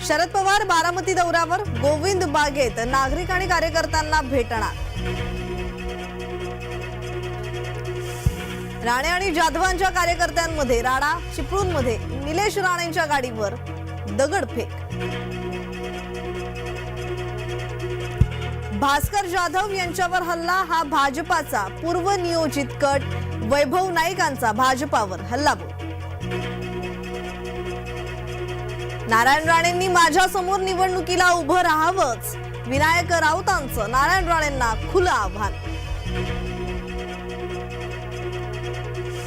शरद पवार बारामती दौऱ्यावर, गोविंद बागेत नागरिक आणि कार्यकर्त्यांना भेटणार। राणे आणि जाधवांच्या कार्यकर्त्यांमध्ये राडा, चिपळूणमध्ये निलेश राणेंच्या गाडीवर दगडफेक। भास्कर जाधव यांच्यावर हल्ला, हा भाजपाचा पूर्वनियोजित कट। वैभव नाईकांचा भाजपावर हल्लाबोल। नारायण राणेंनी माझ्या समोर निवडणुकीला उभं राहावंच, विनायक राऊतांचं नारायण राणेंना खुलं आव्हान।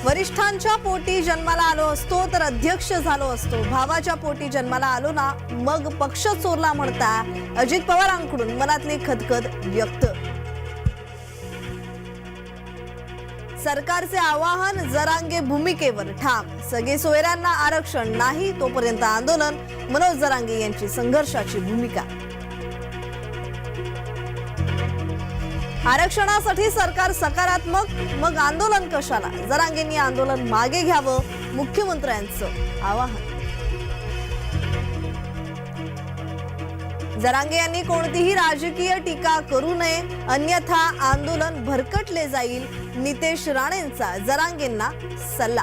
वरिष्ठांच्या पोटी जन्माला आलो असतो तर अध्यक्ष झालो असतो, भावाच्या पोटी जन्माला आलो ना मग पक्ष चोरला म्हणता अजित पवारांकडून मनातली खदखद व्यक्त। सरकारचे आवाहन, जरांगे भूमिकेवर ठाम। सगळे सोयऱ्यांना आरक्षण नाही तोपर्यंत आंदोलन, मनोज जरांगे यांची संघर्षाची भूमिका। आरक्षणासाठी सरकार सकारात्मक, मग आंदोलन कशाला? जरांगेंनी आंदोलन मागे घ्यावं, मुख्यमंत्र्यांचं आवाहन। जरांगे यांनी कोणतीही राजकीय टीका करू नये, अन्यथा आंदोलन भरकटले जाईल। नितेश राणेंचा जरांगेंना सल्ला।